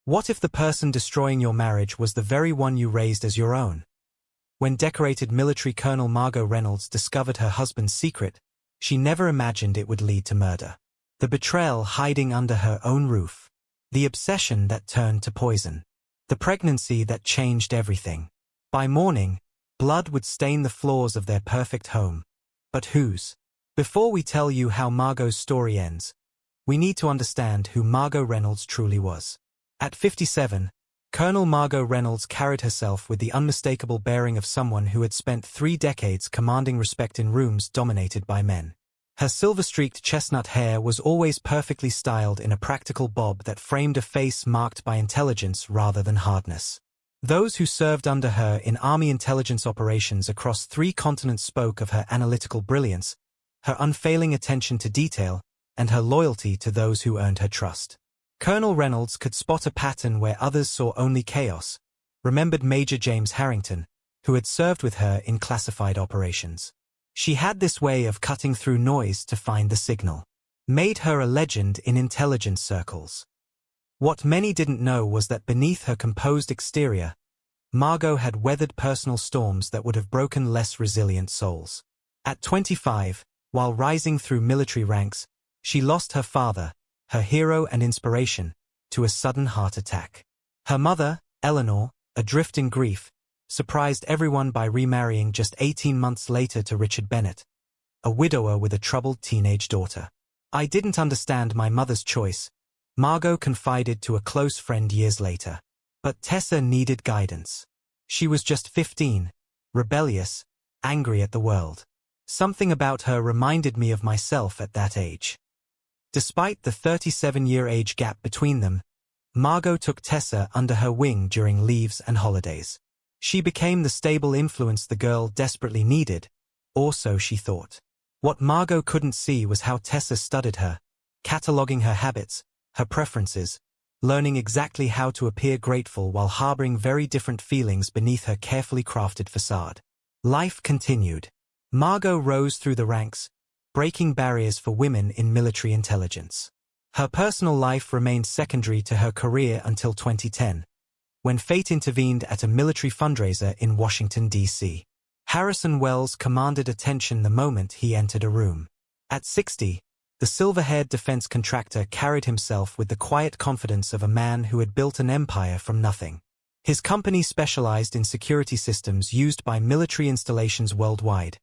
What if the person destroying your marriage was the very one you raised as your own? When decorated military Colonel Margot Reynolds discovered her husband's secret, she never imagined it would lead to murder. The betrayal hiding under her own roof. The obsession that turned to poison. The pregnancy that changed everything. By morning, blood would stain the floors of their perfect home. But whose? Before we tell you how Margot's story ends, we need to understand who Margot Reynolds truly was. At 57, Colonel Margot Reynolds carried herself with the unmistakable bearing of someone who had spent 3 decades commanding respect in rooms dominated by men. Her silver-streaked chestnut hair was always perfectly styled in a practical bob that framed a face marked by intelligence rather than hardness. Those who served under her in Army intelligence operations across 3 continents spoke of her analytical brilliance, her unfailing attention to detail, and her loyalty to those who earned her trust. Colonel Reynolds could spot a pattern where others saw only chaos, remembered Major James Harrington, who had served with her in classified operations. She had this way of cutting through noise to find the signal. Made her a legend in intelligence circles. What many didn't know was that beneath her composed exterior, Margot had weathered personal storms that would have broken less resilient souls. At 25, while rising through military ranks, she lost her father, her hero and inspiration, to a sudden heart attack. Her mother, Eleanor, adrift in grief, surprised everyone by remarrying just 18 months later to Richard Bennett, a widower with a troubled teenage daughter. "I didn't understand my mother's choice," Margot confided to a close friend years later. But Tessa needed guidance. She was just 15, rebellious, angry at the world. Something about her reminded me of myself at that age. Despite the 37-year age gap between them, Margot took Tessa under her wing during leaves and holidays. She became the stable influence the girl desperately needed, or so she thought. What Margot couldn't see was how Tessa studied her, cataloging her habits, her preferences, learning exactly how to appear grateful while harboring very different feelings beneath her carefully crafted facade. Life continued. Margot rose through the ranks, breaking barriers for women in military intelligence. Her personal life remained secondary to her career until 2010, when fate intervened at a military fundraiser in Washington, D.C. Harrison Wells commanded attention the moment he entered a room. At 60, the silver-haired defense contractor carried himself with the quiet confidence of a man who had built an empire from nothing. His company specialized in security systems used by military installations worldwide,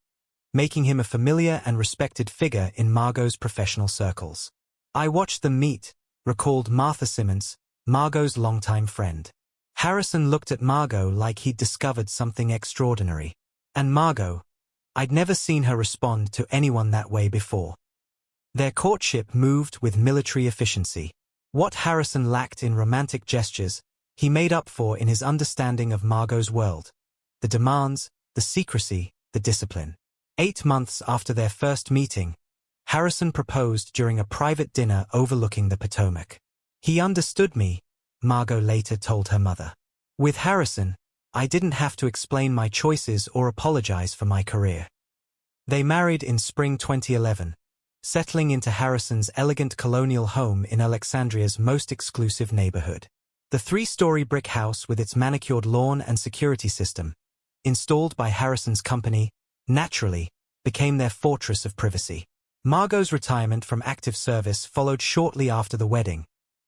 making him a familiar and respected figure in Margot's professional circles. "I watched them meet," recalled Martha Simmons, Margot's longtime friend. Harrison looked at Margot like he'd discovered something extraordinary. And Margot, I'd never seen her respond to anyone that way before. Their courtship moved with military efficiency. What Harrison lacked in romantic gestures, he made up for in his understanding of Margot's world. The demands, the secrecy, the discipline. 8 months after their first meeting, Harrison proposed during a private dinner overlooking the Potomac. "He understood me," Margot later told her mother. "With Harrison, I didn't have to explain my choices or apologize for my career." They married in spring 2011, settling into Harrison's elegant colonial home in Alexandria's most exclusive neighborhood. The 3-story brick house with its manicured lawn and security system, installed by Harrison's company, naturally, became their fortress of privacy. Margot's retirement from active service followed shortly after the wedding,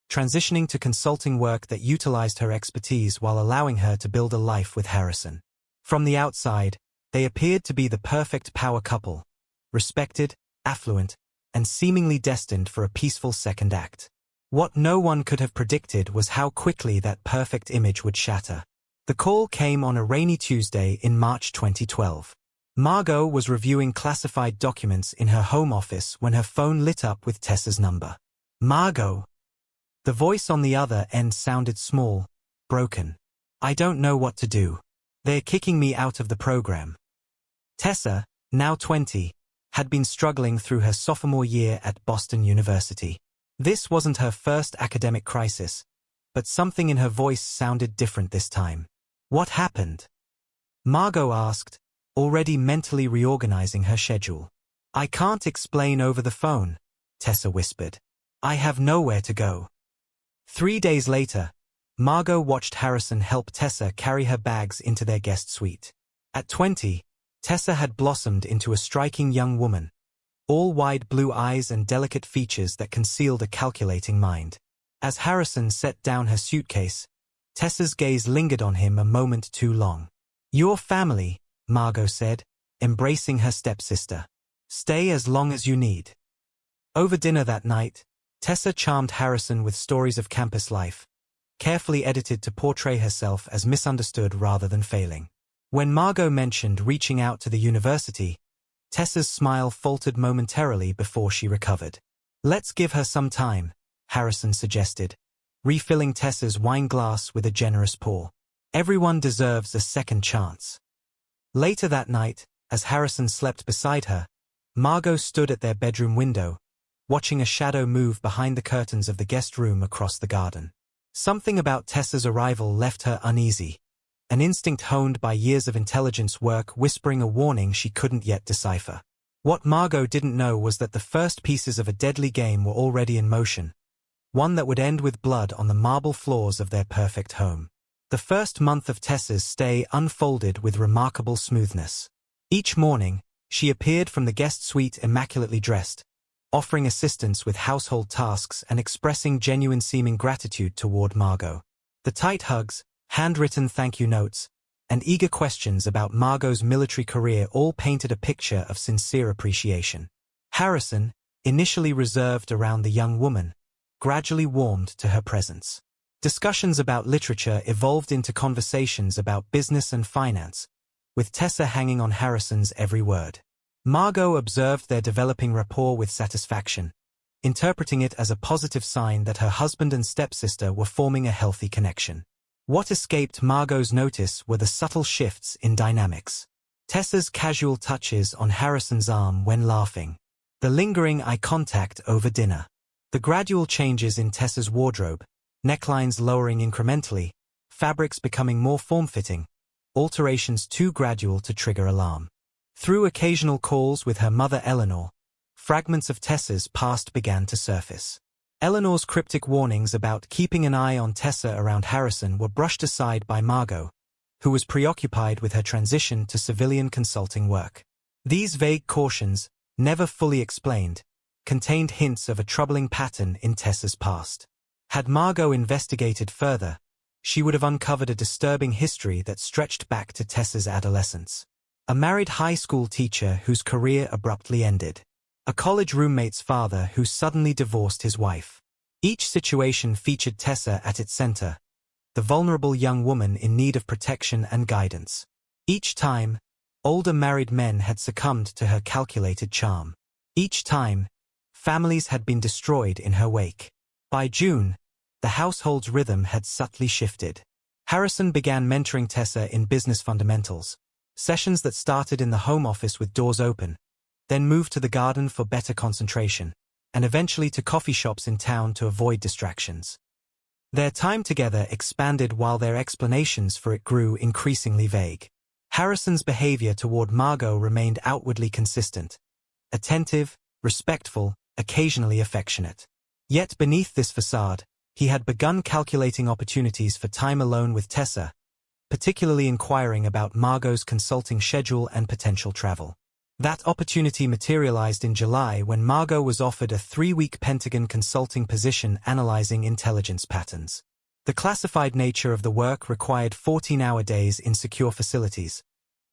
transitioning to consulting work that utilized her expertise while allowing her to build a life with Harrison. From the outside, they appeared to be the perfect power couple, respected, affluent, and seemingly destined for a peaceful second act. What no one could have predicted was how quickly that perfect image would shatter. The call came on a rainy Tuesday in March 2012. Margot was reviewing classified documents in her home office when her phone lit up with Tessa's number. "Margot." The voice on the other end sounded small, broken. "I don't know what to do. They're kicking me out of the program." Tessa, now 20, had been struggling through her sophomore year at Boston University. This wasn't her first academic crisis, but something in her voice sounded different this time. "What happened?" Margot asked, already mentally reorganizing her schedule. "I can't explain over the phone," Tessa whispered. "I have nowhere to go." 3 days later, Margot watched Harrison help Tessa carry her bags into their guest suite. At 20, Tessa had blossomed into a striking young woman, all wide blue eyes and delicate features that concealed a calculating mind. As Harrison set down her suitcase, Tessa's gaze lingered on him a moment too long. "Your family," Margot said, embracing her stepsister. "Stay as long as you need." Over dinner that night, Tessa charmed Harrison with stories of campus life, carefully edited to portray herself as misunderstood rather than failing. When Margot mentioned reaching out to the university, Tessa's smile faltered momentarily before she recovered. "Let's give her some time," Harrison suggested, refilling Tessa's wine glass with a generous pour. "Everyone deserves a second chance." Later that night, as Harrison slept beside her, Margot stood at their bedroom window, watching a shadow move behind the curtains of the guest room across the garden. Something about Tessa's arrival left her uneasy, an instinct honed by years of intelligence work whispering a warning she couldn't yet decipher. What Margot didn't know was that the first pieces of a deadly game were already in motion, one that would end with blood on the marble floors of their perfect home. The first month of Tessa's stay unfolded with remarkable smoothness. Each morning, she appeared from the guest suite immaculately dressed, offering assistance with household tasks and expressing genuine-seeming gratitude toward Margot. The tight hugs, handwritten thank you notes, and eager questions about Margot's military career all painted a picture of sincere appreciation. Harrison, initially reserved around the young woman, gradually warmed to her presence. Discussions about literature evolved into conversations about business and finance, with Tessa hanging on Harrison's every word. Margot observed their developing rapport with satisfaction, interpreting it as a positive sign that her husband and stepsister were forming a healthy connection. What escaped Margot's notice were the subtle shifts in dynamics. Tessa's casual touches on Harrison's arm when laughing, the lingering eye contact over dinner, the gradual changes in Tessa's wardrobe, necklines lowering incrementally, fabrics becoming more form-fitting, alterations too gradual to trigger alarm. Through occasional calls with her mother Eleanor, fragments of Tessa's past began to surface. Eleanor's cryptic warnings about keeping an eye on Tessa around Harrison were brushed aside by Margot, who was preoccupied with her transition to civilian consulting work. These vague cautions, never fully explained, contained hints of a troubling pattern in Tessa's past. Had Margot investigated further, she would have uncovered a disturbing history that stretched back to Tessa's adolescence. A married high school teacher whose career abruptly ended. A college roommate's father who suddenly divorced his wife. Each situation featured Tessa at its center, the vulnerable young woman in need of protection and guidance. Each time, older married men had succumbed to her calculated charm. Each time, families had been destroyed in her wake. By June, the household's rhythm had subtly shifted. Harrison began mentoring Tessa in business fundamentals, sessions that started in the home office with doors open, then moved to the garden for better concentration, and eventually to coffee shops in town to avoid distractions. Their time together expanded while their explanations for it grew increasingly vague. Harrison's behavior toward Margot remained outwardly consistent, attentive, respectful, occasionally affectionate. Yet beneath this facade, he had begun calculating opportunities for time alone with Tessa, particularly inquiring about Margot's consulting schedule and potential travel. That opportunity materialized in July when Margot was offered a 3-week Pentagon consulting position analyzing intelligence patterns. The classified nature of the work required 14-hour days in secure facilities,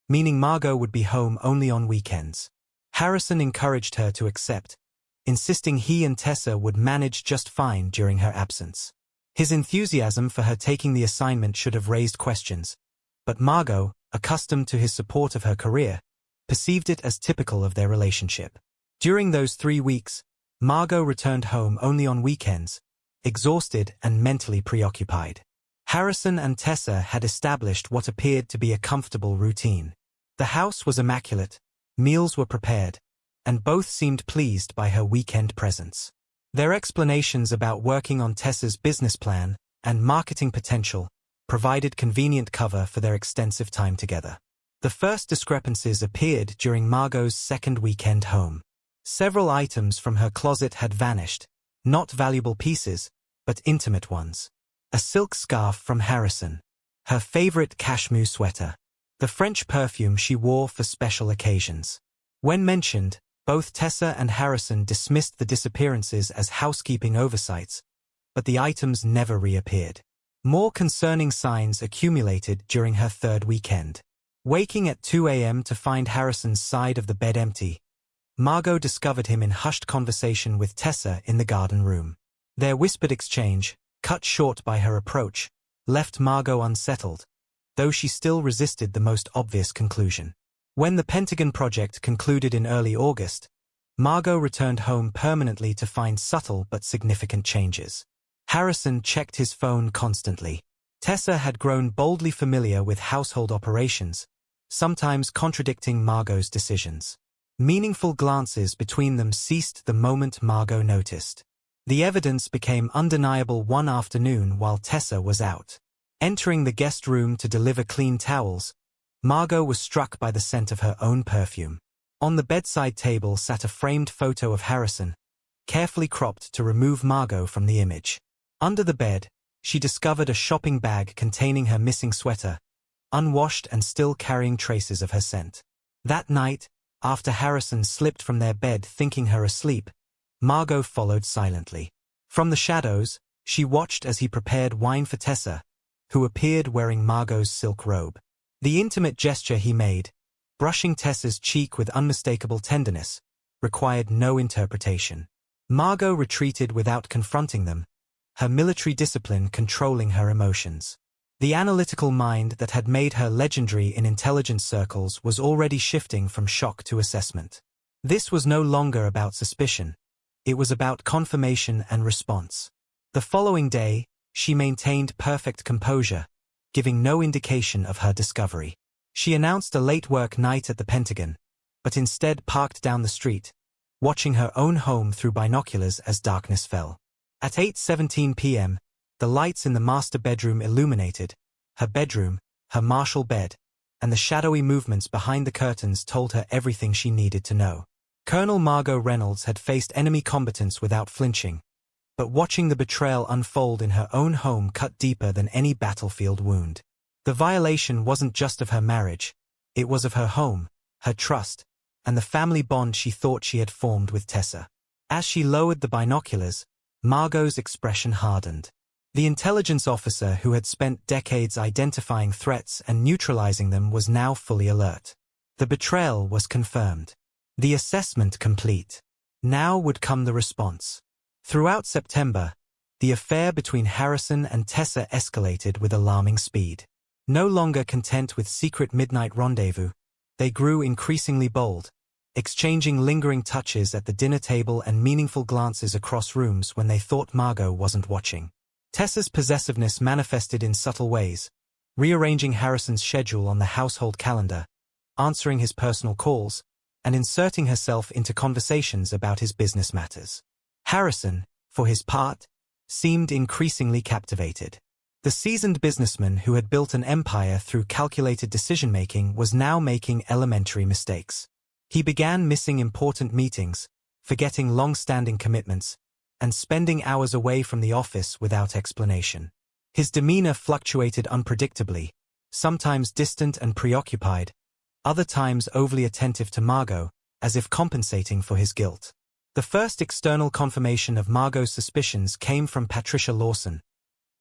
meaning Margot would be home only on weekends. Harrison encouraged her to accept, insisting he and Tessa would manage just fine during her absence. His enthusiasm for her taking the assignment should have raised questions, but Margot, accustomed to his support of her career, perceived it as typical of their relationship. During those 3 weeks, Margot returned home only on weekends, exhausted and mentally preoccupied. Harrison and Tessa had established what appeared to be a comfortable routine. The house was immaculate, meals were prepared, and both seemed pleased by her weekend presence. Their explanations about working on Tessa's business plan and marketing potential provided convenient cover for their extensive time together. The first discrepancies appeared during Margot's second weekend home. Several items from her closet had vanished, not valuable pieces, but intimate ones. A silk scarf from Harrison. Her favorite cashmere sweater. The French perfume she wore for special occasions. When mentioned, both Tessa and Harrison dismissed the disappearances as housekeeping oversights, but the items never reappeared. More concerning signs accumulated during her third weekend. Waking at 2 a.m. to find Harrison's side of the bed empty, Margot discovered him in hushed conversation with Tessa in the garden room. Their whispered exchange, cut short by her approach, left Margot unsettled, though she still resisted the most obvious conclusion. When the Pentagon project concluded in early August, Margot returned home permanently to find subtle but significant changes. Harrison checked his phone constantly. Tessa had grown boldly familiar with household operations, sometimes contradicting Margot's decisions. Meaningful glances between them ceased the moment Margot noticed. The evidence became undeniable one afternoon while Tessa was out. Entering the guest room to deliver clean towels, Margot was struck by the scent of her own perfume. On the bedside table sat a framed photo of Harrison, carefully cropped to remove Margot from the image. Under the bed, she discovered a shopping bag containing her missing sweater, unwashed and still carrying traces of her scent. That night, after Harrison slipped from their bed thinking her asleep, Margot followed silently. From the shadows, she watched as he prepared wine for Tessa, who appeared wearing Margot's silk robe. The intimate gesture he made, brushing Tessa's cheek with unmistakable tenderness, required no interpretation. Margot retreated without confronting them, her military discipline controlling her emotions. The analytical mind that had made her legendary in intelligence circles was already shifting from shock to assessment. This was no longer about suspicion. It was about confirmation and response. The following day, she maintained perfect composure, giving no indication of her discovery. She announced a late work night at the Pentagon, but instead parked down the street, watching her own home through binoculars as darkness fell. At 8:17 p.m., the lights in the master bedroom illuminated. Her bedroom, her Marshall bed, and the shadowy movements behind the curtains told her everything she needed to know. Colonel Margot Reynolds had faced enemy combatants without flinching, but watching the betrayal unfold in her own home cut deeper than any battlefield wound. The violation wasn't just of her marriage, it was of her home, her trust, and the family bond she thought she had formed with Tessa. As she lowered the binoculars, Margot's expression hardened. The intelligence officer who had spent decades identifying threats and neutralizing them was now fully alert. The betrayal was confirmed. The assessment complete. Now would come the response. Throughout September, the affair between Harrison and Tessa escalated with alarming speed. No longer content with secret midnight rendezvous, they grew increasingly bold, exchanging lingering touches at the dinner table and meaningful glances across rooms when they thought Margot wasn't watching. Tessa's possessiveness manifested in subtle ways, rearranging Harrison's schedule on the household calendar, answering his personal calls, and inserting herself into conversations about his business matters. Harrison, for his part, seemed increasingly captivated. The seasoned businessman who had built an empire through calculated decision-making was now making elementary mistakes. He began missing important meetings, forgetting long-standing commitments, and spending hours away from the office without explanation. His demeanor fluctuated unpredictably, sometimes distant and preoccupied, other times overly attentive to Margot, as if compensating for his guilt. The first external confirmation of Margot's suspicions came from Patricia Lawson,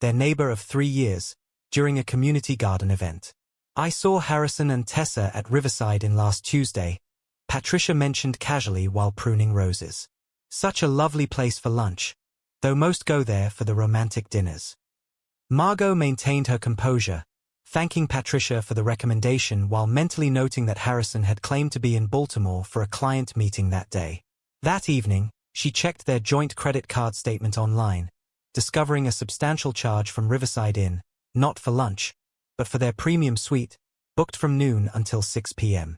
their neighbor of 3 years, during a community garden event. "I saw Harrison and Tessa at Riverside in last Tuesday," Patricia mentioned casually while pruning roses. "Such a lovely place for lunch, though most go there for the romantic dinners." Margot maintained her composure, thanking Patricia for the recommendation while mentally noting that Harrison had claimed to be in Baltimore for a client meeting that day. That evening, she checked their joint credit card statement online, discovering a substantial charge from Riverside Inn, not for lunch, but for their premium suite, booked from noon until 6 p.m.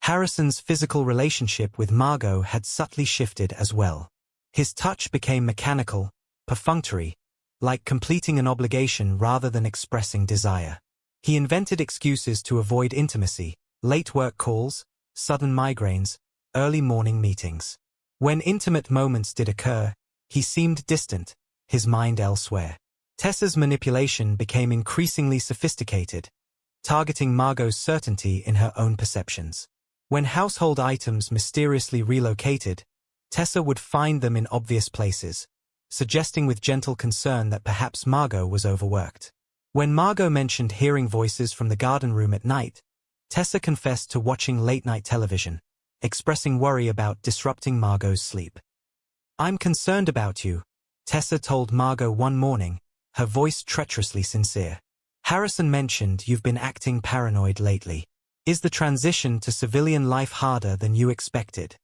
Harrison's physical relationship with Margot had subtly shifted as well. His touch became mechanical, perfunctory, like completing an obligation rather than expressing desire. He invented excuses to avoid intimacy, late work calls, sudden migraines, early morning meetings. When intimate moments did occur, he seemed distant, his mind elsewhere. Tessa's manipulation became increasingly sophisticated, targeting Margot's certainty in her own perceptions. When household items mysteriously relocated, Tessa would find them in obvious places, suggesting with gentle concern that perhaps Margot was overworked. When Margot mentioned hearing voices from the garden room at night, Tessa confessed to watching late-night television, expressing worry about disrupting Margot's sleep. "I'm concerned about you," Tessa told Margot one morning, her voice treacherously sincere. "Harrison mentioned you've been acting paranoid lately. Is the transition to civilian life harder than you expected?"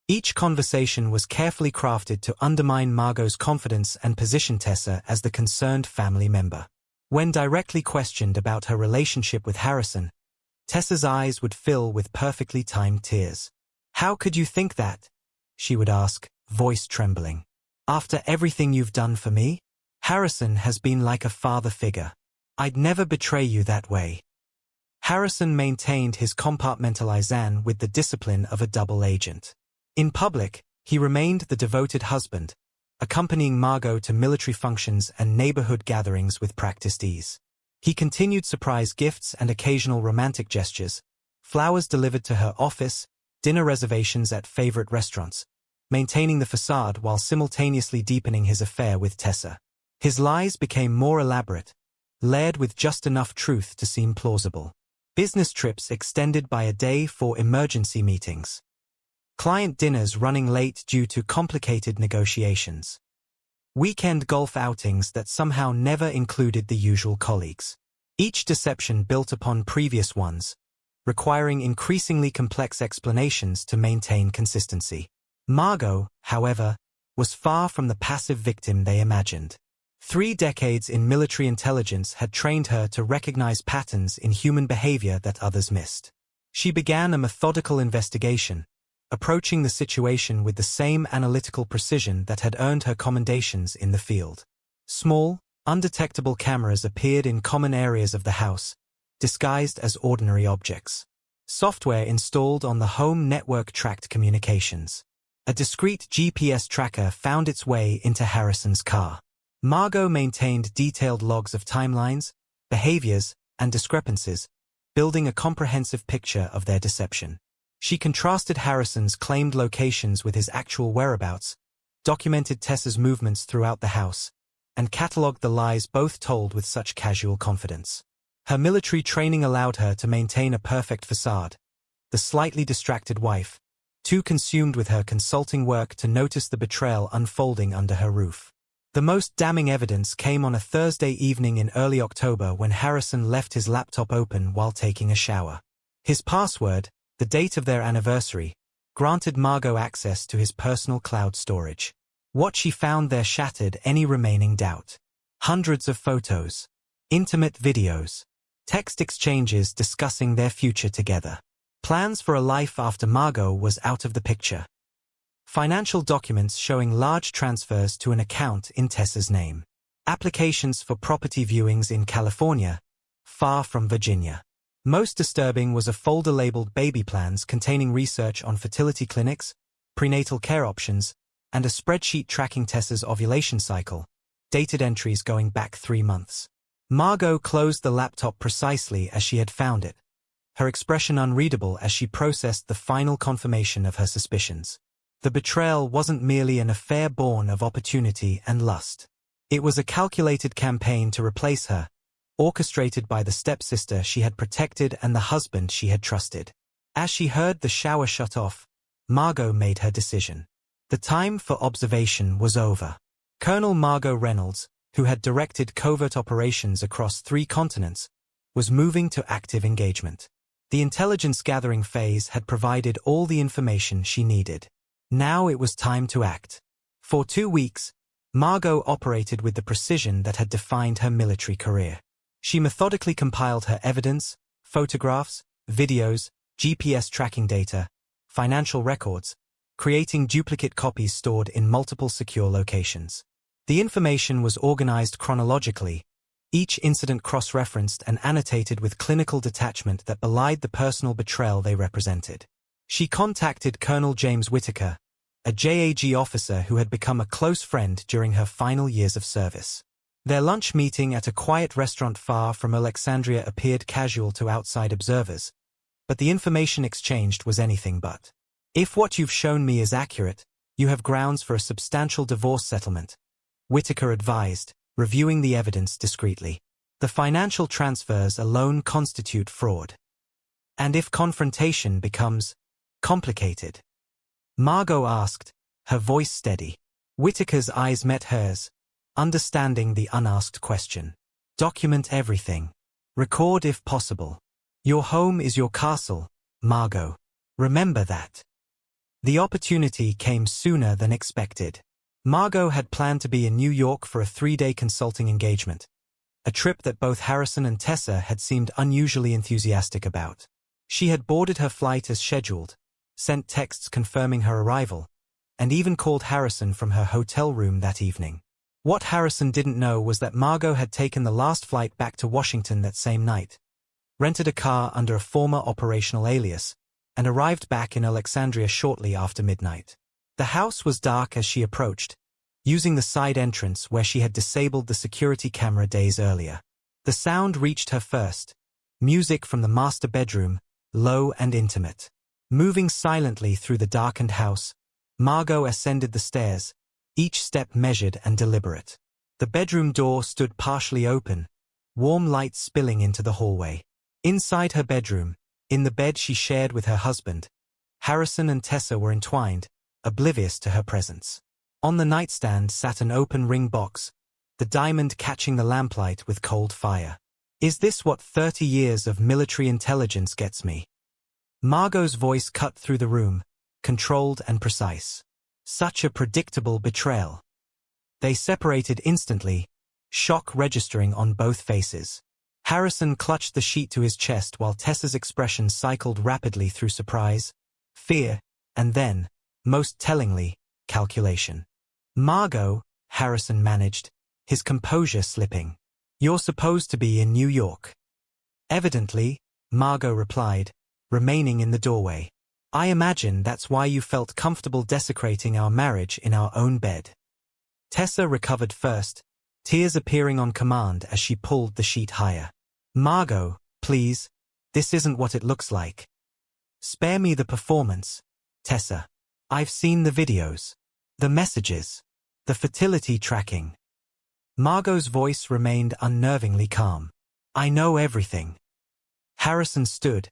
Each conversation was carefully crafted to undermine Margot's confidence and position Tessa as the concerned family member. When directly questioned about her relationship with Harrison, Tessa's eyes would fill with perfectly timed tears. "How could you think that?" she would ask, voice trembling. "After everything you've done for me? Harrison has been like a father figure. I'd never betray you that way." Harrison maintained his compartmentalization with the discipline of a double agent. In public, he remained the devoted husband, accompanying Margot to military functions and neighborhood gatherings with practiced ease. He continued surprise gifts and occasional romantic gestures, flowers delivered to her office, dinner reservations at favorite restaurants, maintaining the facade while simultaneously deepening his affair with Tessa. His lies became more elaborate, layered with just enough truth to seem plausible. Business trips extended by a day for emergency meetings. Client dinners running late due to complicated negotiations. Weekend golf outings that somehow never included the usual colleagues. Each deception built upon previous ones, requiring increasingly complex explanations to maintain consistency. Margot, however, was far from the passive victim they imagined. 3 decades in military intelligence had trained her to recognize patterns in human behavior that others missed. She began a methodical investigation, approaching the situation with the same analytical precision that had earned her commendations in the field. Small, undetectable cameras appeared in common areas of the house, disguised as ordinary objects. Software installed on the home network tracked communications. A discreet GPS tracker found its way into Harrison's car. Margot maintained detailed logs of timelines, behaviors, and discrepancies, building a comprehensive picture of their deception. She contrasted Harrison's claimed locations with his actual whereabouts, documented Tessa's movements throughout the house, and catalogued the lies both told with such casual confidence. Her military training allowed her to maintain a perfect facade, the slightly distracted wife, too consumed with her consulting work to notice the betrayal unfolding under her roof. The most damning evidence came on a Thursday evening in early October when Harrison left his laptop open while taking a shower. His password, the date of their anniversary, granted Margot access to his personal cloud storage. What she found there shattered any remaining doubt. Hundreds of photos, intimate videos, text exchanges discussing their future together. Plans for a life after Margot was out of the picture. Financial documents showing large transfers to an account in Tessa's name. Applications for property viewings in California, far from Virginia. Most disturbing was a folder labeled Baby Plans containing research on fertility clinics, prenatal care options, and a spreadsheet tracking Tessa's ovulation cycle, dated entries going back 3 months. Margot closed the laptop precisely as she had found it, her expression unreadable as she processed the final confirmation of her suspicions. The betrayal wasn't merely an affair born of opportunity and lust. It was a calculated campaign to replace her, orchestrated by the stepsister she had protected and the husband she had trusted. As she heard the shower shut off, Margot made her decision. The time for observation was over. Colonel Margot Reynolds, who had directed covert operations across 3 continents, was moving to active engagement. The intelligence-gathering phase had provided all the information she needed. Now it was time to act. For 2 weeks, Margot operated with the precision that had defined her military career. She methodically compiled her evidence, photographs, videos, GPS tracking data, financial records, creating duplicate copies stored in multiple secure locations. The information was organized chronologically, each incident cross-referenced and annotated with clinical detachment that belied the personal betrayal they represented. She contacted Colonel James Whitaker, a JAG officer who had become a close friend during her final years of service. Their lunch meeting at a quiet restaurant far from Alexandria appeared casual to outside observers, but the information exchanged was anything but. If what you've shown me is accurate, you have grounds for a substantial divorce settlement, Whitaker advised, reviewing the evidence discreetly. The financial transfers alone constitute fraud. And if confrontation becomes complicated? Margot asked, her voice steady. Whitaker's eyes met hers, understanding the unasked question. Document everything. Record if possible. Your home is your castle, Margot. Remember that. The opportunity came sooner than expected. Margot had planned to be in New York for a 3-day consulting engagement, a trip that both Harrison and Tessa had seemed unusually enthusiastic about. She had boarded her flight as scheduled, sent texts confirming her arrival, and even called Harrison from her hotel room that evening. What Harrison didn't know was that Margot had taken the last flight back to Washington that same night, rented a car under a former operational alias, and arrived back in Alexandria shortly after midnight. The house was dark as she approached, using the side entrance where she had disabled the security camera days earlier. The sound reached her first, music from the master bedroom, low and intimate. Moving silently through the darkened house, Margot ascended the stairs, each step measured and deliberate. The bedroom door stood partially open, warm light spilling into the hallway. Inside her bedroom, in the bed she shared with her husband, Harrison and Tessa were entwined, oblivious to her presence. On the nightstand sat an open ring box, the diamond catching the lamplight with cold fire. Is this what 30 years of military intelligence gets me? Margot's voice cut through the room, controlled and precise. Such a predictable betrayal. They separated instantly, shock registering on both faces. Harrison clutched the sheet to his chest while Tessa's expression cycled rapidly through surprise, fear, and then, most tellingly, calculation. Margot, Harrison managed, his composure slipping. You're supposed to be in New York. Evidently, Margot replied, remaining in the doorway. I imagine that's why you felt comfortable desecrating our marriage in our own bed. Tessa recovered first, tears appearing on command as she pulled the sheet higher. Margot, please, this isn't what it looks like. Spare me the performance, Tessa. I've seen the videos, the messages, the fertility tracking. Margot's voice remained unnervingly calm. I know everything. Harrison stood,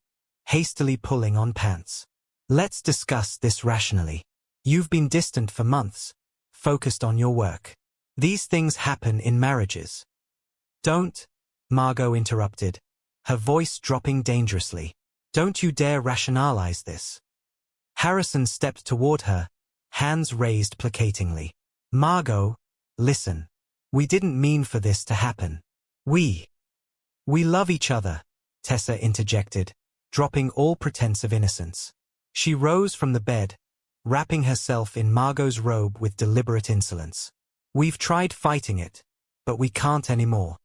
hastily pulling on pants. Let's discuss this rationally. You've been distant for months, focused on your work. These things happen in marriages. Don't, Margot interrupted, her voice dropping dangerously. Don't you dare rationalize this. Harrison stepped toward her, hands raised placatingly. Margot, listen. We didn't mean for this to happen. We love each other, Tessa interjected, dropping all pretense of innocence. She rose from the bed, wrapping herself in Margot's robe with deliberate insolence. We've tried fighting it, but we can't anymore.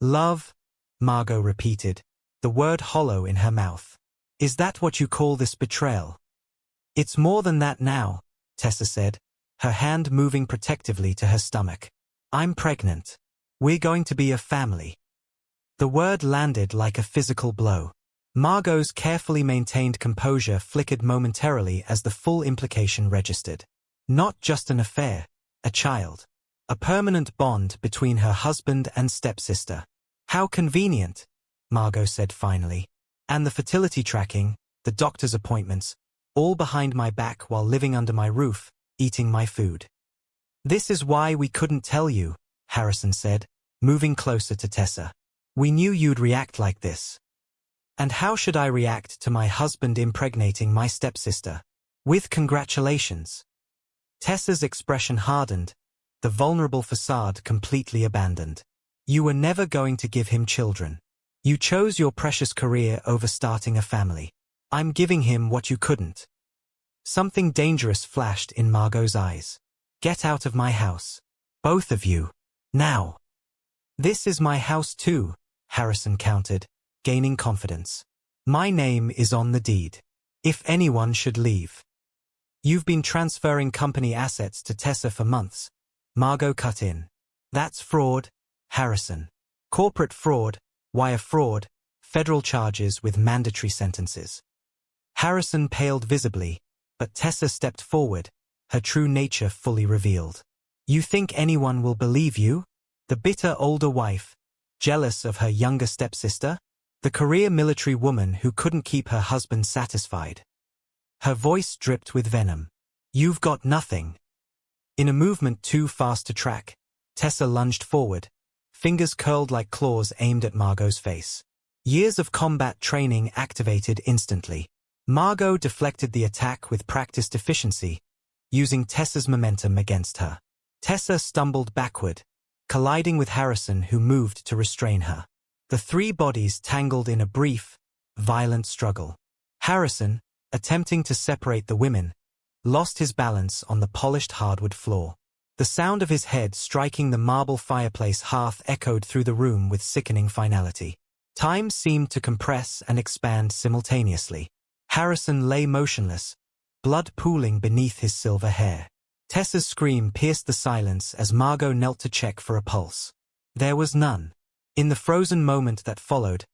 Love, Margot repeated, the word hollow in her mouth. Is that what you call this betrayal? It's more than that now, Tessa said, her hand moving protectively to her stomach. I'm pregnant. We're going to be a family. The word landed like a physical blow. Margot's carefully maintained composure flickered momentarily as the full implication registered. Not just an affair, a child. A permanent bond between her husband and stepsister. How convenient, Margot said finally. And the fertility tracking, the doctor's appointments, all behind my back while living under my roof, eating my food. This is why we couldn't tell you, Harrison said, moving closer to Tessa. We knew you'd react like this. And how should I react to my husband impregnating my stepsister? With congratulations. Tessa's expression hardened, the vulnerable facade completely abandoned. You were never going to give him children. You chose your precious career over starting a family. I'm giving him what you couldn't. Something dangerous flashed in Margot's eyes. Get out of my house. Both of you. Now. This is my house too, Harrison countered, gaining confidence. My name is on the deed. If anyone should leave. You've been transferring company assets to Tessa for months. Margot cut in. That's fraud, Harrison. Corporate fraud, wire fraud, federal charges with mandatory sentences. Harrison paled visibly, but Tessa stepped forward, her true nature fully revealed. You think anyone will believe you? The bitter older wife, jealous of her younger stepsister? The career military woman who couldn't keep her husband satisfied. Her voice dripped with venom. You've got nothing. In a movement too fast to track, Tessa lunged forward, fingers curled like claws aimed at Margot's face. Years of combat training activated instantly. Margot deflected the attack with practiced efficiency, using Tessa's momentum against her. Tessa stumbled backward, colliding with Harrison, who moved to restrain her. The three bodies tangled in a brief, violent struggle. Harrison, attempting to separate the women, lost his balance on the polished hardwood floor. The sound of his head striking the marble fireplace hearth echoed through the room with sickening finality. Time seemed to compress and expand simultaneously. Harrison lay motionless, blood pooling beneath his silver hair. Tessa's scream pierced the silence as Margot knelt to check for a pulse. There was none. In the frozen moment that followed,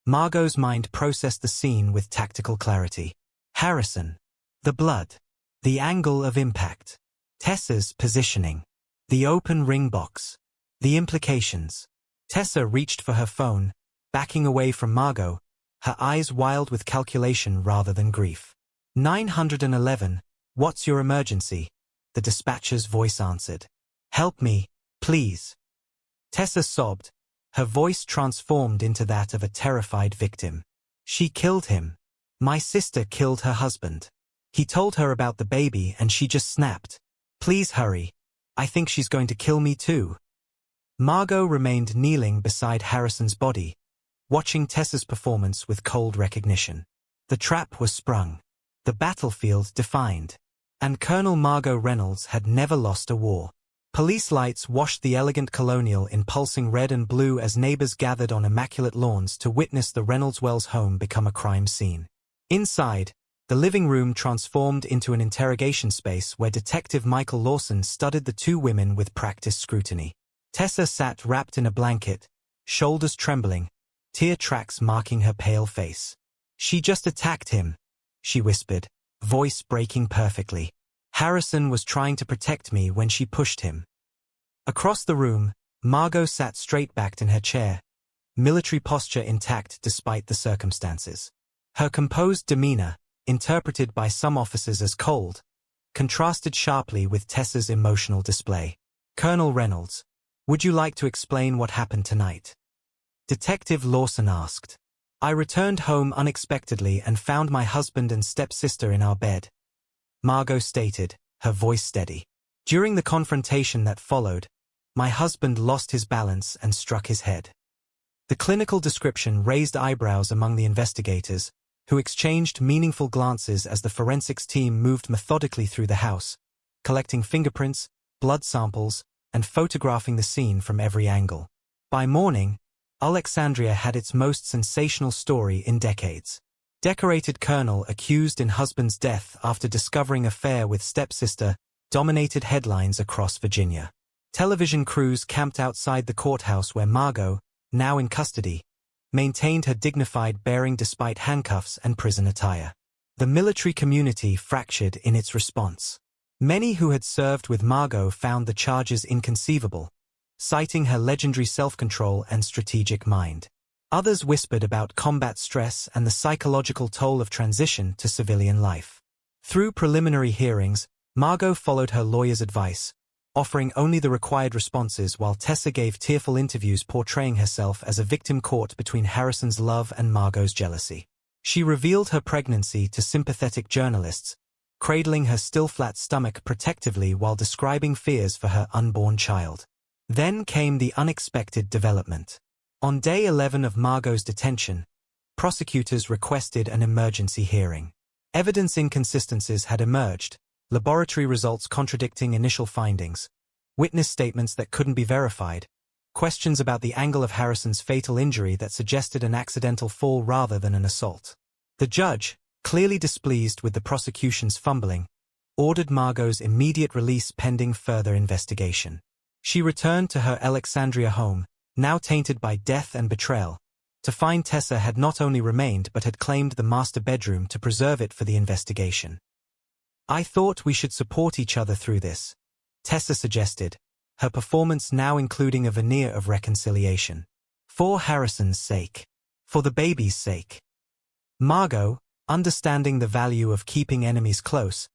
Margot's mind processed the scene with tactical clarity. Harrison. The blood. The angle of impact. Tessa's positioning. The open ring box. The implications. Tessa reached for her phone, backing away from Margot, her eyes wild with calculation rather than grief. 911, what's your emergency? The dispatcher's voice answered. Help me, please. Tessa sobbed, her voice transformed into that of a terrified victim. She killed him. My sister killed her husband. He told her about the baby and she just snapped. Please hurry. I think she's going to kill me too. Margot remained kneeling beside Harrison's body, watching Tessa's performance with cold recognition. The trap was sprung. The battlefield defined. And Colonel Margot Reynolds had never lost a war. Police lights washed the elegant colonial in pulsing red and blue as neighbors gathered on immaculate lawns to witness the Reynolds Wells home become a crime scene. Inside, the living room transformed into an interrogation space where Detective Michael Lawson studied the two women with practiced scrutiny. Tessa sat wrapped in a blanket, shoulders trembling, tear tracks marking her pale face. She just attacked him, she whispered, voice breaking perfectly. Harrison was trying to protect me when she pushed him. Across the room, Margot sat straight-backed in her chair, military posture intact despite the circumstances. Her composed demeanor, interpreted by some officers as cold, contrasted sharply with Tessa's emotional display. Colonel Reynolds, would you like to explain what happened tonight? Detective Lawson asked. I returned home unexpectedly and found my husband and stepsister in our bed, Margot stated, her voice steady. During the confrontation that followed, my husband lost his balance and struck his head. The clinical description raised eyebrows among the investigators, who exchanged meaningful glances as the forensics team moved methodically through the house, collecting fingerprints, blood samples, and photographing the scene from every angle. By morning, Alexandria had its most sensational story in decades. Decorated colonel accused in husband's death after discovering affair with stepsister dominated headlines across Virginia. Television crews camped outside the courthouse where Margot, now in custody, maintained her dignified bearing despite handcuffs and prison attire. The military community fractured in its response. Many who had served with Margot found the charges inconceivable, citing her legendary self-control and strategic mind. Others whispered about combat stress and the psychological toll of transition to civilian life. Through preliminary hearings, Margot followed her lawyer's advice, offering only the required responses while Tessa gave tearful interviews portraying herself as a victim caught between Harrison's love and Margot's jealousy. She revealed her pregnancy to sympathetic journalists, cradling her still-flat stomach protectively while describing fears for her unborn child. Then came the unexpected development. On day 11 of Margot's detention, prosecutors requested an emergency hearing. Evidence inconsistencies had emerged, laboratory results contradicting initial findings, witness statements that couldn't be verified, questions about the angle of Harrison's fatal injury that suggested an accidental fall rather than an assault. The judge, clearly displeased with the prosecution's fumbling, ordered Margot's immediate release pending further investigation. She returned to her Alexandria home, now tainted by death and betrayal, to find Tessa had not only remained but had claimed the master bedroom to preserve it for the investigation. "I thought we should support each other through this," Tessa suggested, her performance now including a veneer of reconciliation. "For Harrison's sake. For the baby's sake." Margot, understanding the value of keeping enemies close,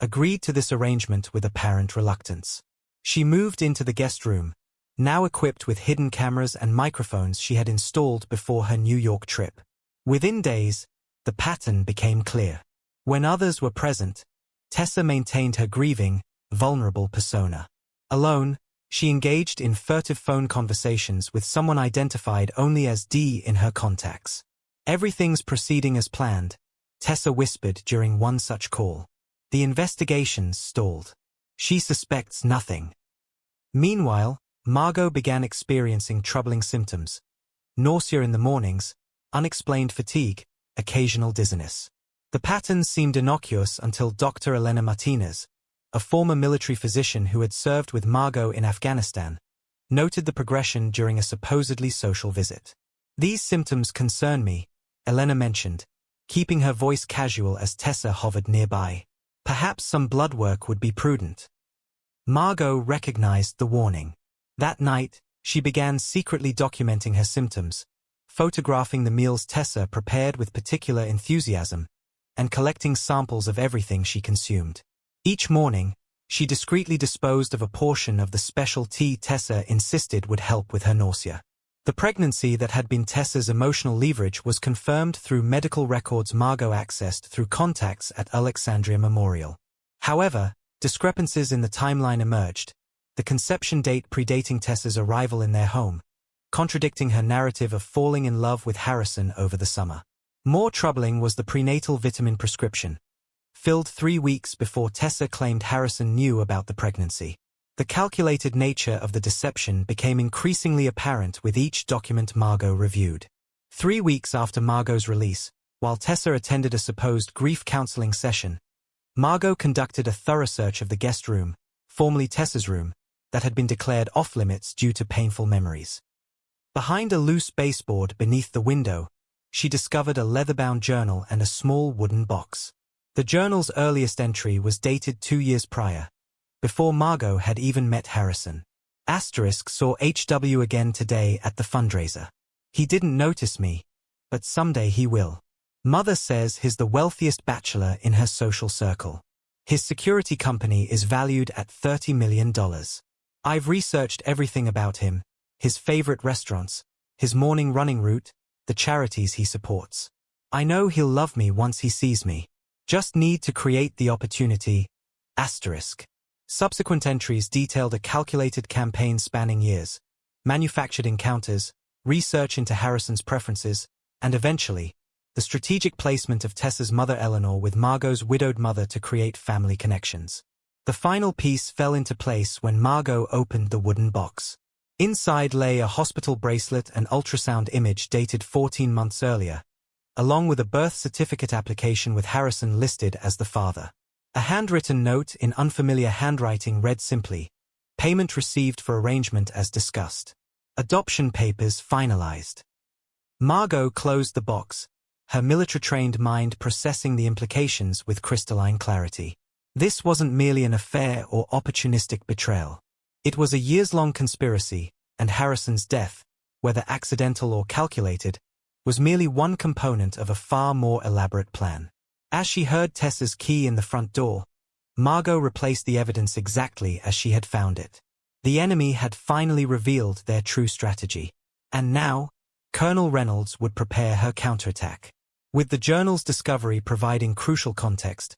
agreed to this arrangement with apparent reluctance. She moved into the guest room, now equipped with hidden cameras and microphones she had installed before her New York trip. Within days, the pattern became clear. When others were present, Tessa maintained her grieving, vulnerable persona. Alone, she engaged in furtive phone conversations with someone identified only as D in her contacts. "Everything's proceeding as planned," Tessa whispered during one such call. "The investigation's stalled. She suspects nothing." Meanwhile, Margot began experiencing troubling symptoms: nausea in the mornings, unexplained fatigue, occasional dizziness. The pattern seemed innocuous until Dr. Elena Martinez, a former military physician who had served with Margot in Afghanistan, noted the progression during a supposedly social visit. "These symptoms concern me," Elena mentioned, keeping her voice casual as Tessa hovered nearby. "Perhaps some blood work would be prudent." Margot recognized the warning. That night, she began secretly documenting her symptoms, photographing the meals Tessa prepared with particular enthusiasm, and collecting samples of everything she consumed. Each morning, she discreetly disposed of a portion of the special tea Tessa insisted would help with her nausea. The pregnancy that had been Tessa's emotional leverage was confirmed through medical records Margot accessed through contacts at Alexandria Memorial. However, discrepancies in the timeline emerged, the conception date predating Tessa's arrival in their home, contradicting her narrative of falling in love with Harrison over the summer. More troubling was the prenatal vitamin prescription, filled 3 weeks before Tessa claimed Harrison knew about the pregnancy. The calculated nature of the deception became increasingly apparent with each document Margot reviewed. 3 weeks after Margot's release, while Tessa attended a supposed grief counseling session, Margot conducted a thorough search of the guest room, formerly Tessa's room, that had been declared off-limits due to painful memories. Behind a loose baseboard beneath the window, she discovered a leather-bound journal and a small wooden box. The journal's earliest entry was dated 2 years prior, before Margot had even met Harrison. Asterisk saw HW again today at the fundraiser. He didn't notice me, but someday he will. Mother says he's the wealthiest bachelor in her social circle. His security company is valued at $30 million. I've researched everything about him, his favorite restaurants, his morning running route, the charities he supports. I know he'll love me once he sees me. Just need to create the opportunity. Asterisk. Subsequent entries detailed a calculated campaign spanning years, manufactured encounters, research into Harrison's preferences, and eventually, the strategic placement of Tessa's mother Eleanor with Margot's widowed mother to create family connections. The final piece fell into place when Margot opened the wooden box. Inside lay a hospital bracelet and ultrasound image dated 14 months earlier, along with a birth certificate application with Harrison listed as the father. A handwritten note in unfamiliar handwriting read simply, "Payment received for arrangement as discussed. Adoption papers finalized." Margot closed the box, her military-trained mind processing the implications with crystalline clarity. This wasn't merely an affair or opportunistic betrayal. It was a years-long conspiracy, and Harrison's death, whether accidental or calculated, was merely one component of a far more elaborate plan. As she heard Tessa's key in the front door, Margot replaced the evidence exactly as she had found it. The enemy had finally revealed their true strategy. And now, Colonel Reynolds would prepare her counterattack. With the journal's discovery providing crucial context,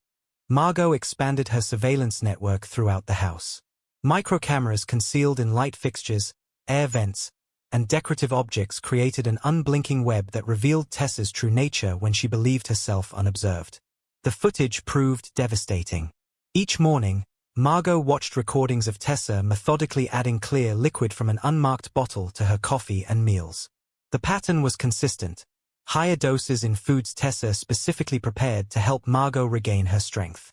Margot expanded her surveillance network throughout the house. Microcameras concealed in light fixtures, air vents, and decorative objects created an unblinking web that revealed Tessa's true nature when she believed herself unobserved. The footage proved devastating. Each morning, Margot watched recordings of Tessa methodically adding clear liquid from an unmarked bottle to her coffee and meals. The pattern was consistent: higher doses in foods Tessa specifically prepared to help Margot regain her strength.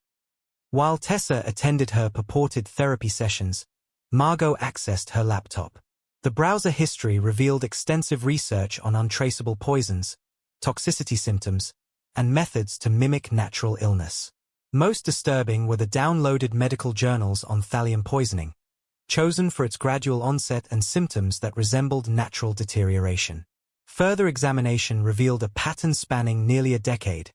While Tessa attended her purported therapy sessions, Margot accessed her laptop. The browser history revealed extensive research on untraceable poisons, toxicity symptoms, and methods to mimic natural illness. Most disturbing were the downloaded medical journals on thallium poisoning, chosen for its gradual onset and symptoms that resembled natural deterioration. Further examination revealed a pattern spanning nearly a decade,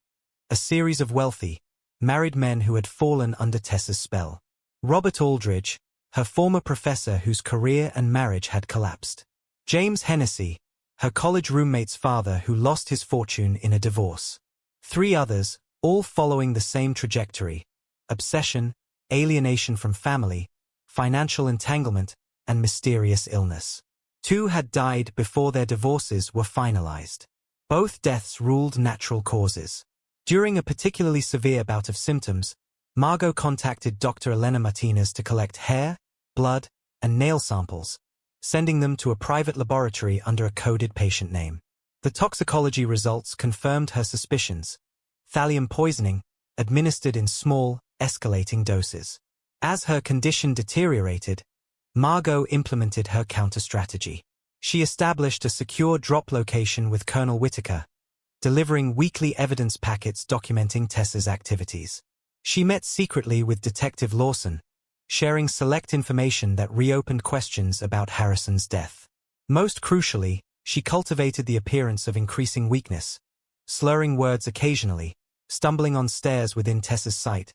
a series of wealthy, married men who had fallen under Tessa's spell. Robert Aldridge, her former professor whose career and marriage had collapsed. James Hennessy, her college roommate's father who lost his fortune in a divorce. 3 others, all following the same trajectory: obsession, alienation from family, financial entanglement, and mysterious illness. 2 had died before their divorces were finalized. Both deaths ruled natural causes. During a particularly severe bout of symptoms, Margot contacted Dr. Elena Martinez to collect hair, blood, and nail samples, sending them to a private laboratory under a coded patient name. The toxicology results confirmed her suspicions: thallium poisoning, administered in small, escalating doses. As her condition deteriorated, Margot implemented her counter-strategy. She established a secure drop location with Colonel Whitaker, delivering weekly evidence packets documenting Tessa's activities. She met secretly with Detective Lawson, sharing select information that reopened questions about Harrison's death. Most crucially, she cultivated the appearance of increasing weakness, slurring words occasionally, stumbling on stairs within Tessa's sight,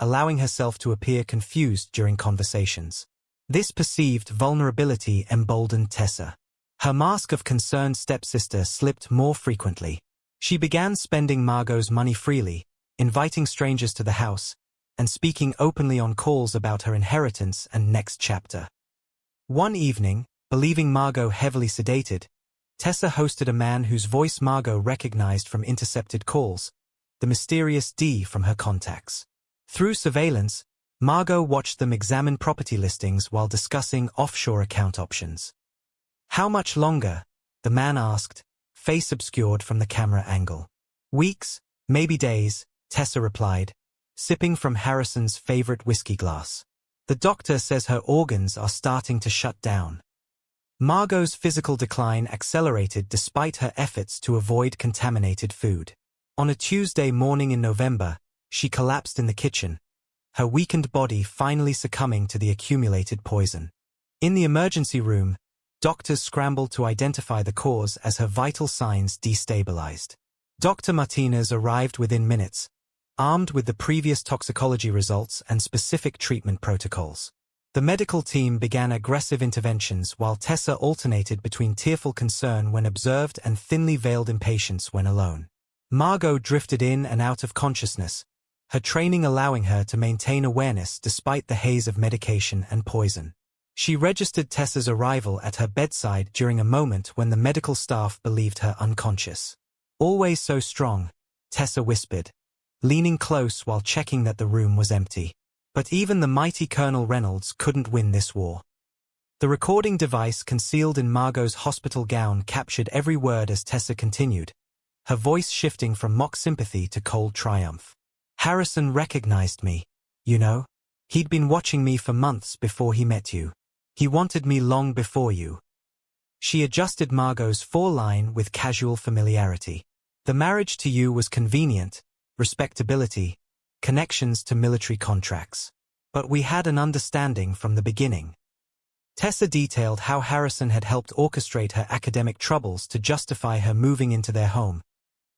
allowing herself to appear confused during conversations. This perceived vulnerability emboldened Tessa. Her mask of concerned stepsister slipped more frequently. She began spending Margot's money freely, inviting strangers to the house, and speaking openly on calls about her inheritance and next chapter. One evening, believing Margot heavily sedated, Tessa hosted a man whose voice Margot recognized from intercepted calls, the mysterious D from her contacts. Through surveillance, Margot watched them examine property listings while discussing offshore account options. "How much longer?" the man asked, face obscured from the camera angle. "Weeks, maybe days," Tessa replied, sipping from Harrison's favorite whiskey glass. "The doctor says her organs are starting to shut down." Margot's physical decline accelerated despite her efforts to avoid contaminated food. On a Tuesday morning in November, she collapsed in the kitchen, her weakened body finally succumbing to the accumulated poison. In the emergency room, doctors scrambled to identify the cause as her vital signs destabilized. Dr. Martinez arrived within minutes, armed with the previous toxicology results and specific treatment protocols. The medical team began aggressive interventions while Tessa alternated between tearful concern when observed and thinly veiled impatience when alone. Margot drifted in and out of consciousness, her training allowing her to maintain awareness despite the haze of medication and poison. She registered Tessa's arrival at her bedside during a moment when the medical staff believed her unconscious. "Always so strong," Tessa whispered, leaning close while checking that the room was empty. But even the mighty Colonel Reynolds couldn't win this war. The recording device concealed in Margot's hospital gown captured every word as Tessa continued, her voice shifting from mock sympathy to cold triumph. "Harrison recognized me, you know. He'd been watching me for months before he met you. He wanted me long before you." She adjusted Margot's foreline with casual familiarity. "The marriage to you was convenient, respectability, connections to military contracts. But we had an understanding from the beginning." Tessa detailed how Harrison had helped orchestrate her academic troubles to justify her moving into their home,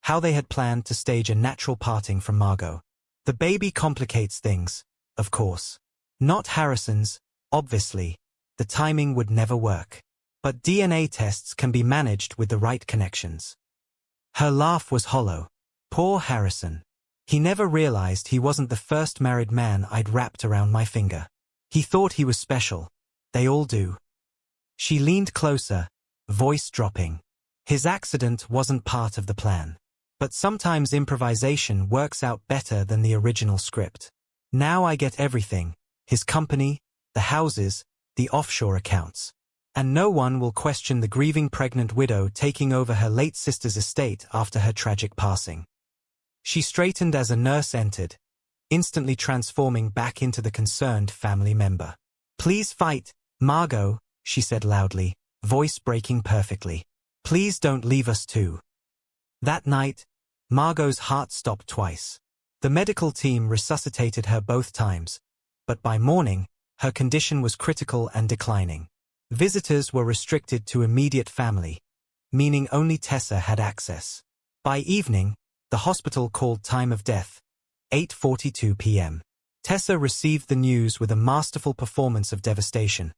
how they had planned to stage a natural parting from Margot. "The baby complicates things, of course. Not Harrison's, obviously. The timing would never work. But DNA tests can be managed with the right connections." Her laugh was hollow. "Poor Harrison. He never realized he wasn't the first married man I'd wrapped around my finger. He thought he was special. They all do." She leaned closer, voice dropping. "His accident wasn't part of the plan. But sometimes improvisation works out better than the original script. Now I get everything: his company, the houses, the offshore accounts. And no one will question the grieving pregnant widow taking over her late sister's estate after her tragic passing." She straightened as a nurse entered, instantly transforming back into the concerned family member. "Please fight, Margot," she said loudly, voice breaking perfectly. "Please don't leave us too." That night, Margot's heart stopped twice. The medical team resuscitated her both times, but by morning, her condition was critical and declining. Visitors were restricted to immediate family, meaning only Tessa had access. By evening, the hospital called time of death, 8:42 p.m. Tessa received the news with a masterful performance of devastation,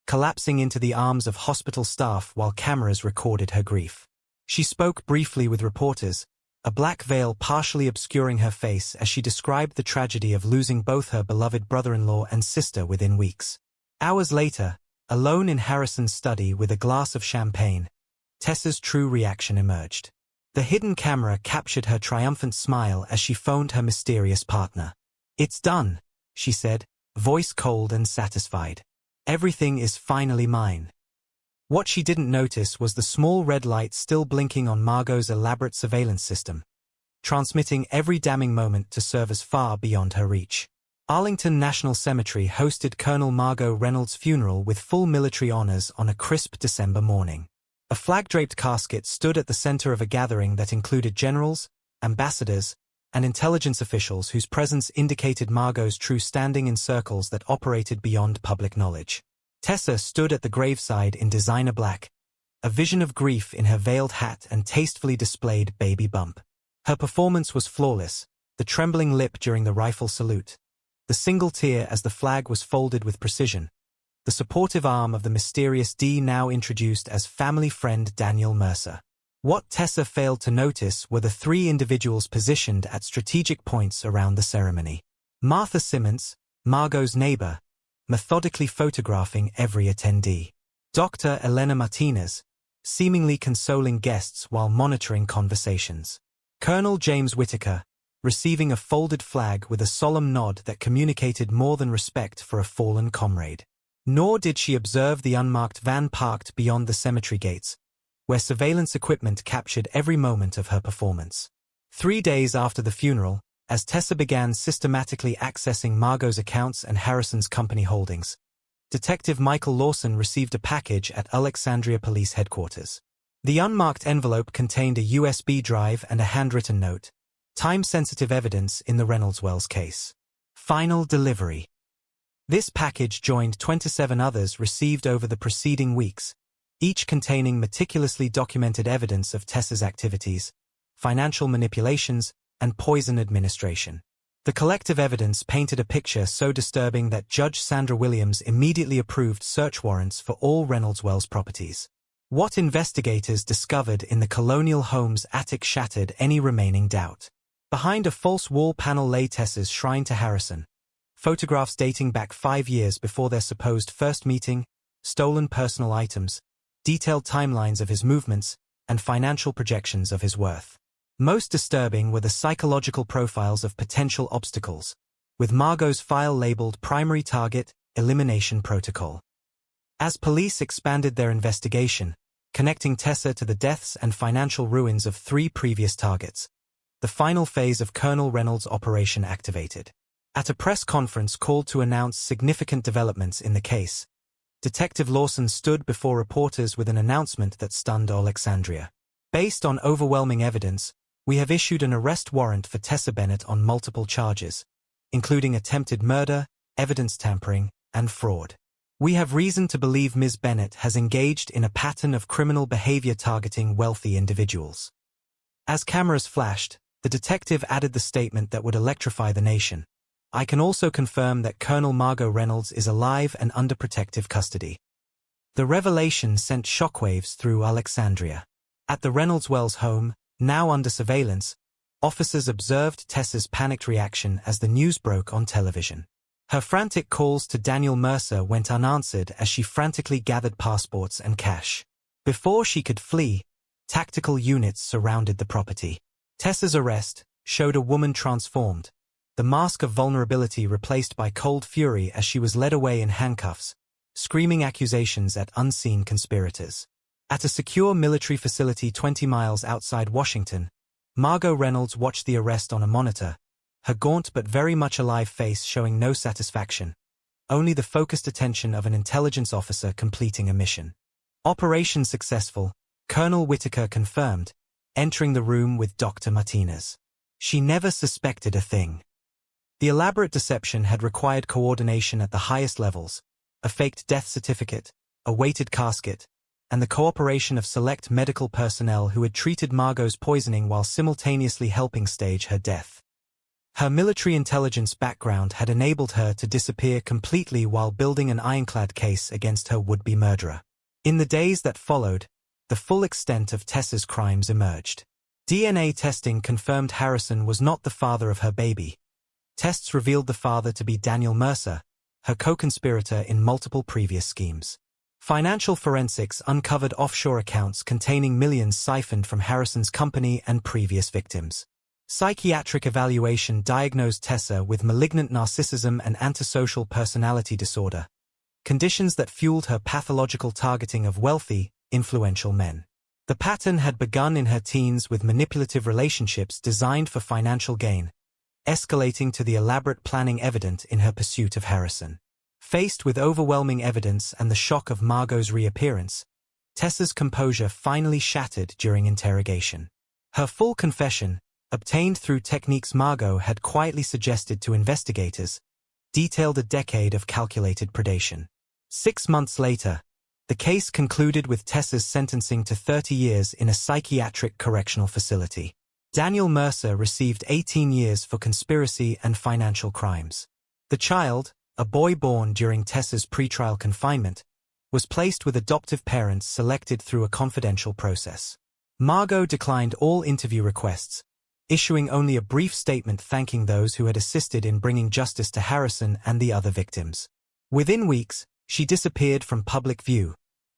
collapsing into the arms of hospital staff while cameras recorded her grief. She spoke briefly with reporters, a black veil partially obscuring her face as she described the tragedy of losing both her beloved brother-in-law and sister within weeks. Hours later, alone in Harrison's study with a glass of champagne, Tessa's true reaction emerged. The hidden camera captured her triumphant smile as she phoned her mysterious partner. "It's done," she said, voice cold and satisfied. "Everything is finally mine." What she didn't notice was the small red light still blinking on Margot's elaborate surveillance system, transmitting every damning moment to servers far beyond her reach. Arlington National Cemetery hosted Colonel Margot Reynolds' funeral with full military honors on a crisp December morning. A flag-draped casket stood at the center of a gathering that included generals, ambassadors, and intelligence officials whose presence indicated Margot's true standing in circles that operated beyond public knowledge. Tessa stood at the graveside in designer black, a vision of grief in her veiled hat and tastefully displayed baby bump. Her performance was flawless, the trembling lip during the rifle salute, the single tear as the flag was folded with precision, the supportive arm of the mysterious D now introduced as family friend Daniel Mercer. What Tessa failed to notice were the three individuals positioned at strategic points around the ceremony. Martha Simmons, Margot's neighbor, methodically photographing every attendee. Dr. Elena Martinez, seemingly consoling guests while monitoring conversations. Colonel James Whitaker, receiving a folded flag with a solemn nod that communicated more than respect for a fallen comrade. Nor did she observe the unmarked van parked beyond the cemetery gates, where surveillance equipment captured every moment of her performance. 3 days after the funeral, as Tessa began systematically accessing Margot's accounts and Harrison's company holdings, Detective Michael Lawson received a package at Alexandria Police Headquarters. The unmarked envelope contained a USB drive and a handwritten note, time-sensitive evidence in the Reynolds Wells case. Final delivery. This package joined 27 others received over the preceding weeks, each containing meticulously documented evidence of Tessa's activities, financial manipulations, and poison administration. The collective evidence painted a picture so disturbing that Judge Sandra Williams immediately approved search warrants for all Reynolds Wells properties. What investigators discovered in the colonial home's attic shattered any remaining doubt. Behind a false wall panel lay Tessa's shrine to Harrison, photographs dating back 5 years before their supposed first meeting, stolen personal items, detailed timelines of his movements, and financial projections of his worth. Most disturbing were the psychological profiles of potential obstacles, with Margot's file labeled Primary Target, Elimination Protocol. As police expanded their investigation, connecting Tessa to the deaths and financial ruins of 3 previous targets, the final phase of Colonel Reynolds' operation activated. At a press conference called to announce significant developments in the case, Detective Lawson stood before reporters with an announcement that stunned Alexandria. Based on overwhelming evidence, we have issued an arrest warrant for Tessa Bennett on multiple charges, including attempted murder, evidence tampering, and fraud. We have reason to believe Ms. Bennett has engaged in a pattern of criminal behavior targeting wealthy individuals. As cameras flashed, the detective added the statement that would electrify the nation. I can also confirm that Colonel Margot Reynolds is alive and under protective custody. The revelation sent shockwaves through Alexandria. At the Reynolds Wells home, now under surveillance, officers observed Tessa's panicked reaction as the news broke on television. Her frantic calls to Daniel Mercer went unanswered as she frantically gathered passports and cash. Before she could flee, tactical units surrounded the property. Tessa's arrest showed a woman transformed, the mask of vulnerability replaced by cold fury as she was led away in handcuffs, screaming accusations at unseen conspirators. At a secure military facility 20 miles outside Washington, Margot Reynolds watched the arrest on a monitor, her gaunt but very much alive face showing no satisfaction, only the focused attention of an intelligence officer completing a mission. Operation successful, Colonel Whitaker confirmed, entering the room with Dr. Martinez. She never suspected a thing. The elaborate deception had required coordination at the highest levels, a faked death certificate, a weighted casket, and the cooperation of select medical personnel who had treated Margot's poisoning while simultaneously helping stage her death. Her military intelligence background had enabled her to disappear completely while building an ironclad case against her would-be murderer. In the days that followed, the full extent of Tessa's crimes emerged. DNA testing confirmed Harrison was not the father of her baby. Tests revealed the father to be Daniel Mercer, her co-conspirator in multiple previous schemes. Financial forensics uncovered offshore accounts containing millions siphoned from Harrison's company and previous victims. Psychiatric evaluation diagnosed Tessa with malignant narcissism and antisocial personality disorder, conditions that fueled her pathological targeting of wealthy, influential men. The pattern had begun in her teens with manipulative relationships designed for financial gain, escalating to the elaborate planning evident in her pursuit of Harrison. Faced with overwhelming evidence and the shock of Margot's reappearance, Tessa's composure finally shattered during interrogation. Her full confession, obtained through techniques Margot had quietly suggested to investigators, detailed a decade of calculated predation. 6 months later, the case concluded with Tessa's sentencing to 30 years in a psychiatric correctional facility. Daniel Mercer received 18 years for conspiracy and financial crimes. The child, a boy born during Tessa's pretrial confinement, was placed with adoptive parents selected through a confidential process. Margot declined all interview requests, issuing only a brief statement thanking those who had assisted in bringing justice to Harrison and the other victims. Within weeks, she disappeared from public view,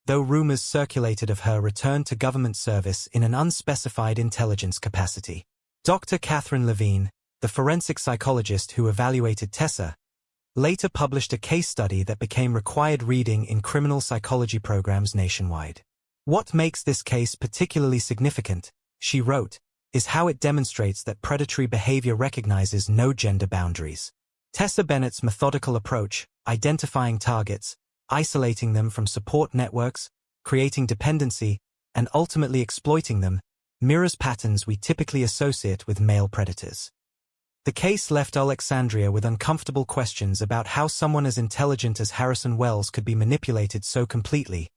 though rumors circulated of her return to government service in an unspecified intelligence capacity. Dr. Catherine Levine, the forensic psychologist who evaluated Tessa, later published a case study that became required reading in criminal psychology programs nationwide. What makes this case particularly significant, she wrote, is how it demonstrates that predatory behavior recognizes no gender boundaries. Tessa Bennett's methodical approach, identifying targets, isolating them from support networks, creating dependency, and ultimately exploiting them, mirrors patterns we typically associate with male predators. The case left Alexandria with uncomfortable questions about how someone as intelligent as Harrison Wells could be manipulated so completely,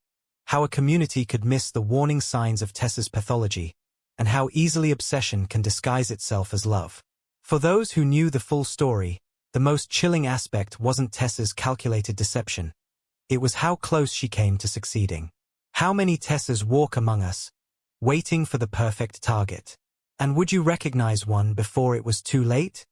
how a community could miss the warning signs of Tessa's pathology, and how easily obsession can disguise itself as love. For those who knew the full story, the most chilling aspect wasn't Tessa's calculated deception. It was how close she came to succeeding. How many Tessas walk among us, waiting for the perfect target? And would you recognize one before it was too late?